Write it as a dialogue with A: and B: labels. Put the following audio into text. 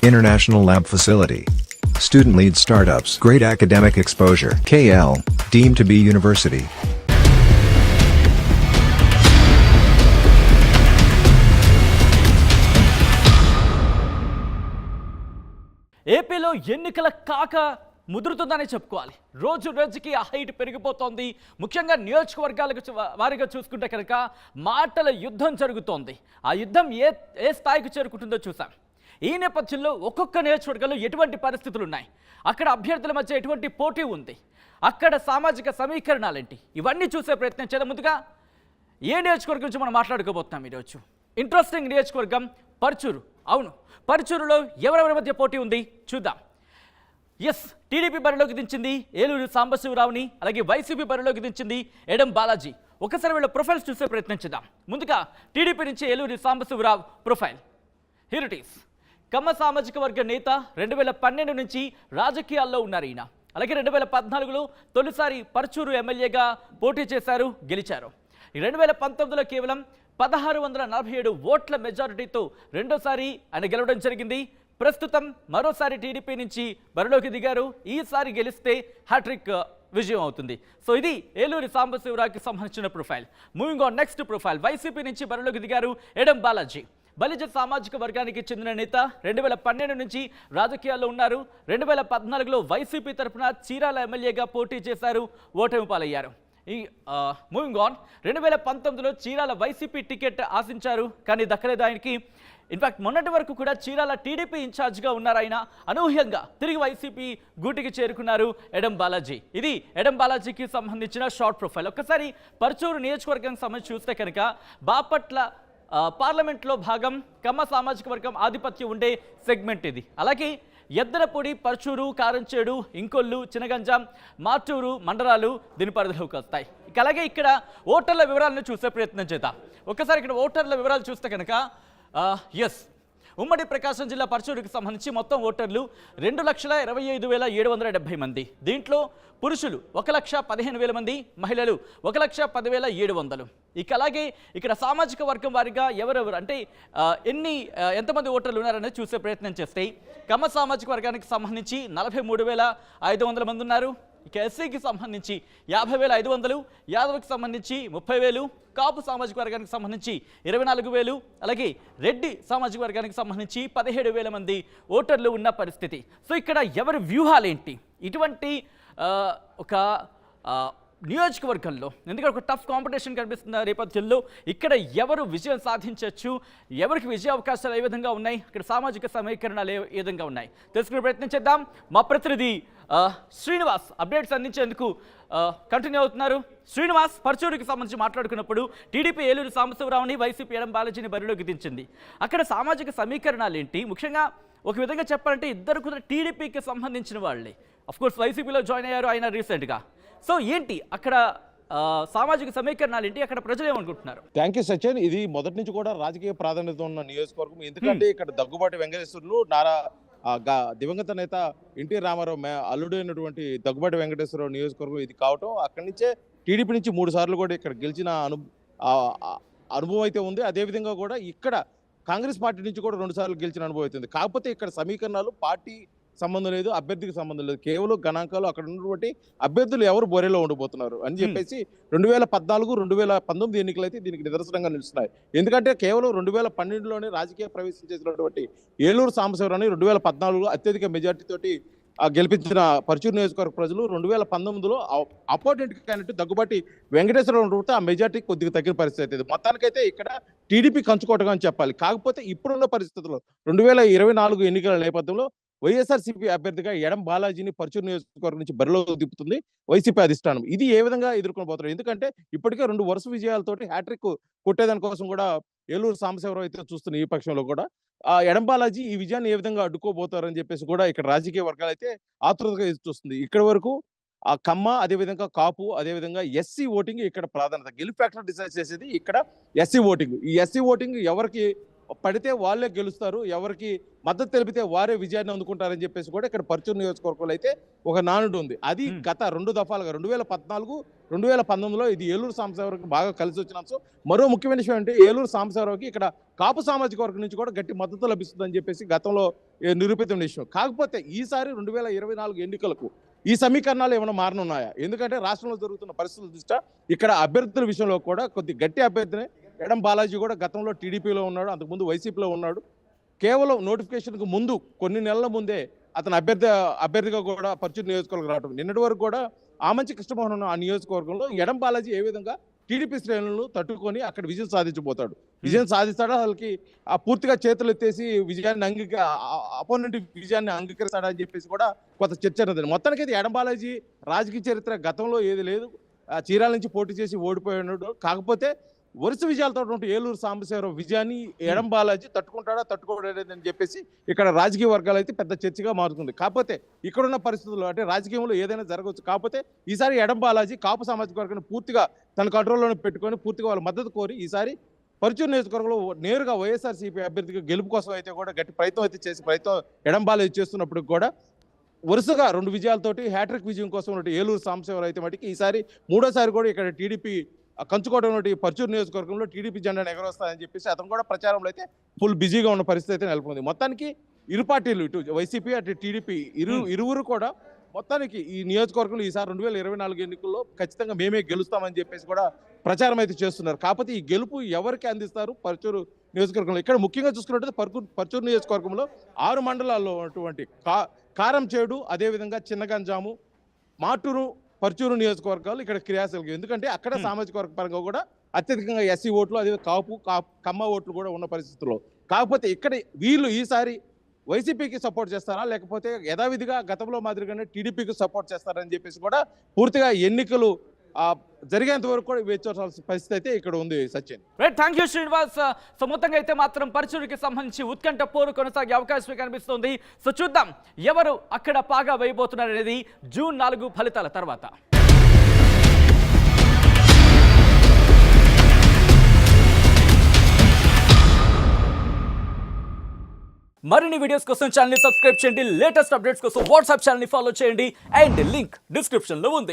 A: International lab facility. Student-led startups. Great academic exposure. KL, deemed to be university.
B: ఏపీలో ఎన్నికల కాక ముదురుతుందని చెప్పుకోవాలి. రోజు రోజుకి ఆ హైట్ పెరిగిపోతోంది. ముఖ్యంగా నియోజకవర్గాలకు వారిగా చూసుకుంటే కనుక మాటల యుద్ధం జరుగుతోంది. ఆ యుద్ధం ఏ స్థాయికి చేరుకుంటుందో చూసాం. ఈ నేపథ్యంలో ఒక్కొక్క నియోజకవర్గంలో ఎటువంటి పరిస్థితులు ఉన్నాయి, అక్కడ అభ్యర్థుల మధ్య ఎటువంటి పోటీ ఉంది, అక్కడ సామాజిక సమీకరణాలేంటి, ఇవన్నీ చూసే ప్రయత్నం చేద్దాం. ముందుగా ఏ నియోజకవర్గం గురించి మనం మాట్లాడుకోబోతున్నాం ఈరోజు. ఇంట్రెస్టింగ్ నియోజకవర్గం పర్చూరు. అవును, పర్చూరులో ఎవరెవరి మధ్య పోటీ ఉంది చూద్దాం. ఎస్, టీడీపీ బరిలోకి దించింది ఏలూరు సాంబశివరావుని, అలాగే వైసీపీ బరిలోకి దించింది ఎడం బాలాజీ. ఒకసారి వీళ్ళ ప్రొఫైల్స్ చూసే ప్రయత్నం చేద్దాం. ముందుగా టీడీపీ నుంచి Eluru Sambasivarao profile here it is. Kamma సామాజిక వర్గ నేత, 2012 నుంచి రాజకీయాల్లో ఉన్నారు ఈయన. అలాగే 2014లో తొలిసారి పర్చూరు ఎమ్మెల్యేగా పోటీ చేశారు, గెలిచారు. 2019లో కేవలం 1647 ఓట్ల మెజారిటీతో రెండోసారి ఆయన గెలవడం జరిగింది. ప్రస్తుతం మరోసారి టీడీపీ నుంచి బరిలోకి దిగారు. ఈసారి గెలిస్తే హ్యాట్రిక్ విజయం అవుతుంది. సో ఇది ఏలూరి సాంబశివరావుకి సంబంధించిన profile. Moving on next profile. YCP నుంచి బరిలోకి దిగారు ఎడం బాలాజీ. బలిజ సామాజిక వర్గానికి చెందిన నేత, 2012 నుంచి రాజకీయాల్లో ఉన్నారు. 2014లో వైసీపీ తరఫున చీరాల ఎమ్మెల్యేగా పోటీ చేశారు, ఓటమి పాలయ్యారు. ఈ మూవింగ్ ఆన్, 2019లో చీరాల వైసీపీ టికెట్ ఆశించారు, కానీ దక్కలేదు ఆయనకి. ఇన్ఫాక్ట్ మొన్నటి వరకు కూడా చీరాల టీడీపీ ఇన్ఛార్జ్గా ఉన్నారు ఆయన. అనూహ్యంగా తిరిగి వైసీపీ గూటికి చేరుకున్నారు ఎడం బాలాజీ. ఇది ఎడం బాలాజీకి సంబంధించిన షార్ట్ ప్రొఫైల్. ఒక్కసారి పర్చూరు నియోజకవర్గానికి సంబంధించి చూస్తే కనుక బాపట్ల పార్లమెంట్లో భాగం, కమ్మ సామాజిక వర్గం ఆధిపత్యం ఉండే సెగ్మెంట్ ఇది. అలాగే ఎద్దరపొడి, పర్చూరు, కారంచేడు, ఇంకొల్లు, చినగంజాం, మార్టూరు మండలాలు దీని పరిధిలోకి వస్తాయి. అలాగే ఇక్కడ ఓటర్ల వివరాలను చూసే ప్రయత్నం చేద్దాం. ఒకసారి ఇక్కడ ఓటర్ల వివరాలు చూస్తే కనుక ఎస్, ఉమ్మడి ప్రకాశం జిల్లా పర్చూరుకి సంబంధించి మొత్తం ఓటర్లు 2,25,770 మంది. దీంట్లో పురుషులు 1,15,000 మంది, మహిళలు 1,10,700. ఇక అలాగే ఇక్కడ సామాజిక వర్గం వారిగా ఎవరెవరు అంటే ఎంతమంది ఓటర్లు ఉన్నారనేది చూసే ప్రయత్నం చేస్తే, కమ్మ సామాజిక వర్గానికి సంబంధించి 43,500 మంది ఉన్నారు. ఇక ఎస్సీకి సంబంధించి 50,500, యాదవ్కి సంబంధించి 30,000, కాపు సామాజిక వర్గానికి సంబంధించి 24,000, అలాగే రెడ్డి సామాజిక వర్గానికి సంబంధించి 17,000 మంది ఓటర్లు ఉన్న పరిస్థితి. సో ఇక్కడ ఎవరి వ్యూహాలేంటి ఇటువంటి ఒక నియోజకవర్గంలో, ఎందుకంటే ఒక టఫ్ కాంపిటీషన్ కనిపిస్తున్న నేపథ్యంలో ఇక్కడ ఎవరు విజయం సాధించవచ్చు, ఎవరికి విజయ అవకాశాలు ఏ విధంగా ఉన్నాయి, ఇక్కడ సామాజిక సమీకరణాలు ఏ విధంగా ఉన్నాయి తెలుసుకునే ప్రయత్నం చేద్దాం. మా ప్రతినిధి శ్రీనివాస్ అప్డేట్స్ అందించేందుకు కంటిన్యూ అవుతున్నారు. శ్రీనివాస్, పర్చూరుకి సంబంధించి మాట్లాడుకున్నప్పుడు టీడీపీ ఏలూరు సాంబశివరావుని, వైసీపీ ఎడం బాలాజీని బరిలోకి దించింది. అక్కడ సామాజిక సమీకరణాలు ఏంటి? ముఖ్యంగా ఒక విధంగా చెప్పాలంటే ఇద్దరు కూడా టీడీపీకి సంబంధించిన వాళ్ళే. అఫ్కోర్స్ వైసీపీలో జాయిన్ అయ్యారు ఆయన రీసెంట్గా. సో ఏంటి అక్కడ సామాజిక సమీకరణాలు ఏంటి, అక్కడ ప్రజలు ఏమనుకుంటున్నారు?
C: Thank you Sachin. ఇది మొదటి నుంచి కూడా రాజకీయ ప్రాధాన్యత ఉన్న నియోజకవర్గం. ఎందుకంటే ఇక్కడ దగ్గుబాటి వెంకటేశ్వర్లు, దివంగత నేత ఎన్టీ రామారావు అల్లుడు అయినటువంటి దగ్గుబాటి వెంకటేశ్వరరావు నియోజకవర్గం ఇది కావటం, అక్కడి నుంచే టీడీపీ నుంచి 3 సార్లు కూడా ఇక్కడ గెలిచిన అనుభవం అయితే ఉంది. అదేవిధంగా కూడా ఇక్కడ కాంగ్రెస్ పార్టీ నుంచి కూడా 2 సార్లు గెలిచిన అనుభవం అవుతుంది. కాకపోతే ఇక్కడ సమీకరణాలు పార్టీ సంబంధం లేదు, అభ్యర్థికి సంబంధం లేదు, కేవలం గణాంకాలు అక్కడ ఉన్నటువంటి అభ్యర్థులు ఎవరు బోరేలో ఉండబోతున్నారు అని చెప్పేసి 2014, 2019 ఎన్నికలు అయితే దీనికి నిదర్శనంగా నిలుస్తున్నాయి. ఎందుకంటే కేవలం 2012లోనే రాజకీయ ప్రవేశం చేసినటువంటి ఏలూరు సాంబశివరావుని 2014లో అత్యధిక మెజార్టీ తోటి గెలిపించిన పర్చూరు నియోజకవర్గ ప్రజలు 2019లో అపోనెంట్ క్యాండిడేట్ దగ్గుబాటి వెంకటేశ్వరరావు ఆ మెజార్టీ కొద్దిగా తగ్గిన పరిస్థితి ఇది. మొత్తానికైతే ఇక్కడ టీడీపీ కంచుకోవటం అని చెప్పాలి. కాకపోతే ఇప్పుడున్న పరిస్థితుల్లో 2024 ఎన్నికల నేపథ్యంలో వైఎస్ఆర్సీపీ అభ్యర్థిగా ఎడం బాలాజీని పర్చూరు నియోజకవర్గం నుంచి బరిలో దిప్పుతుంది వైసీపీ అధిష్టానం. ఇది ఏ విధంగా ఎదుర్కొనబోతున్నారు? ఎందుకంటే ఇప్పటికే 2 వరుస విజయాలతోటి హ్యాట్రిక్ కొట్టేదాని కోసం కూడా ఏలూరు సాంబశివరావు అయితే చూస్తున్న ఈ పక్షంలో కూడా ఎడం బాలాజీ ఈ విజయాన్ని ఏ విధంగా అడ్డుకోబోతారని చెప్పేసి కూడా ఇక్కడ రాజకీయ వర్గాలు అయితే ఆతృతగా ఎదురు చూస్తుంది. ఇక్కడ వరకు కమ్మ, అదేవిధంగా కాపు, అదేవిధంగా ఎస్సీ ఓటింగ్ ఇక్కడ ప్రాధాన్యత. గెలుపు ఫ్యాక్టర్ డిసైడ్ చేసేది ఇక్కడ ఎస్సీ ఓటింగ్. ఈ ఎస్సీ ఓటింగ్ ఎవరికి పడితే వాళ్ళే గెలుస్తారు, ఎవరికి మద్దతు తెలిపితే వారే విజయాన్ని అందుకుంటారని చెప్పేసి కూడా ఇక్కడ పర్చూరు నియోజకవర్గంలో అయితే ఒక నానుడు ఉంది. అది గత 2 దఫాలుగా 2014, 2019లో ఇది ఏలూరు సాంబశివరావుకి బాగా కలిసి వచ్చిన అంశం. మరో ముఖ్యమైన విషయం అంటే ఏలూరు సాంబశివరావుకి ఇక్కడ కాపు సామాజిక వర్గం నుంచి కూడా గట్టి మద్దతు లభిస్తుందని చెప్పేసి గతంలో నిరూపితమైన విషయం. కాకపోతే ఈసారి 2024 ఎన్నికలకు ఈ సమీకరణాలు ఏమైనా మారనున్నాయా? ఎందుకంటే రాష్ట్రంలో జరుగుతున్న పరిస్థితుల దృష్ట్యా ఇక్కడ అభ్యర్థుల విషయంలో కూడా కొద్ది గట్టి అభ్యర్థినే ఎడం బాలాజీ కూడా గతంలో టీడీపీలో ఉన్నాడు, అంతకుముందు వైసీపీలో ఉన్నాడు. కేవలం నోటిఫికేషన్కు ముందు కొన్ని నెలల ముందే అతను అభ్యర్థిగా కూడా పర్చూరు నియోజకవర్గం రావడం. నిన్నటి వరకు కూడా ఆమంచి కృష్ణమోహన్ ఉన్న ఆ నియోజకవర్గంలో ఎడం బాలాజీ ఏ విధంగా టీడీపీ శ్రేణులను తట్టుకొని అక్కడ విజయం సాధించబోతాడు, విజయం సాధిస్తాడా, వాళ్ళకి పూర్తిగా చేతులు ఎత్తేసి విజయాన్ని అపోనెంట్ విజయాన్ని అంగీకరిస్తాడని చెప్పేసి కూడా కొంత చర్చ ఉన్నది. మొత్తానికి అయితే ఎడం బాలాజీ రాజకీయ చరిత్ర గతంలో ఏది లేదు, చీరాల నుంచి పోటీ చేసి ఓడిపోయినాడు. కాకపోతే వరుస విజయాలతో ఏలూరు సాంబశివరావు విజయాన్ని ఎడం బాలాజీ తట్టుకోలేదని చెప్పేసి ఇక్కడ రాజకీయ వర్గాలు అయితే పెద్ద చర్చగా మారుతుంది. కాకపోతే ఇక్కడున్న పరిస్థితుల్లో అంటే రాజకీయంలో ఏదైనా జరగవచ్చు. కాకపోతే ఈసారి ఎడం బాలాజీ కాపు సామాజిక వర్గాన్ని పూర్తిగా తన కంట్రోల్లోనే పెట్టుకొని పూర్తిగా వాళ్ళ మద్దతు కోరి ఈసారి పర్చూరు నియోజకవర్గంలో నేరుగా వైఎస్ఆర్సీపీ అభ్యర్థిగా గెలుపు కోసం అయితే కూడా గట్టి ప్రయత్నం ఎడం బాలాజీ చేస్తున్నప్పుడు కూడా వరుసగా 2 విజయాలతోటి హ్యాట్రిక్ విజయం కోసం ఉన్నట్టు ఏలూరు సాంబశివరావు అయితే మటుకి ఈసారి మూడోసారి కూడా ఇక్కడ టీడీపీ కంచుకోవడం పర్చూరు నియోజకవర్గంలో టీడీపీ జెండాను ఎగరొస్తాయని చెప్పేసి అతను కూడా ప్రచారంలో అయితే ఫుల్ బిజీగా ఉన్న పరిస్థితి అయితే నెలకొంది. మొత్తానికి ఇరు పార్టీలు ఇటు వైసీపీ అటు టీడీపీ ఇరువురు కూడా మొత్తానికి ఈ నియోజకవర్గంలో ఈసారి 2024 ఎన్నికల్లో ఖచ్చితంగా మేమే గెలుస్తామని చెప్పేసి కూడా ప్రచారం అయితే చేస్తున్నారు. కాకపోతే ఈ గెలుపు ఎవరికి అందిస్తారు పర్చూరు నియోజకవర్గంలో? ఇక్కడ ముఖ్యంగా చూసుకున్నట్లయితే పర్చూరు నియోజకవర్గంలో 6 మండలాల్లో ఉన్నటువంటి కారంచేడు, అదేవిధంగా చిన్నగంజాము, మాటూరు, పర్చూరు నియోజకవర్గాలు ఇక్కడ క్రియాశీలకం. ఎందుకంటే అక్కడ సామాజిక వర్గ పరంగా కూడా అత్యధికంగా ఎస్సీ ఓట్లు, అదే కమ్మ ఓట్లు కూడా ఉన్న పరిస్థితుల్లో. కాకపోతే ఇక్కడ వీళ్ళు ఈసారి వైసీపీకి సపోర్ట్ చేస్తారా, లేకపోతే యథావిధిగా గతంలో మాదిరిగానే టీడీపీకి సపోర్ట్ చేస్తారని చెప్పేసి కూడా పూర్తిగా ఎన్నికలు జరిగేంత వరకు కూడా వేచి చూడాల్సిన పరిస్థితి అయితే ఇక్కడ ఉంది. Sachin,
B: right, thank you Srinivas. So మొత్తంగా అయితే మాత్రం పర్చూరుకి సంబంధించి ఉత్కంఠ పోరు కొనసాగే అవకాశం కనిపిస్తుంది. సో చూద్దాం ఎవరు అక్కడ పాగా వేయబోతున్నారు అనేది జూన్ 4 ఫలితాల తర్వాత. మరిన్ని వీడియోస్ కోసం ఛానల్ ని సబ్స్క్రైబ్ చేయండి, లేటెస్ట్ అప్డేట్స్ కోసం వాట్సాప్ ఛానల్ ని ఫాలో చేయండి అండ్ లింక్ డిస్క్రిప్షన్ లో ఉంది.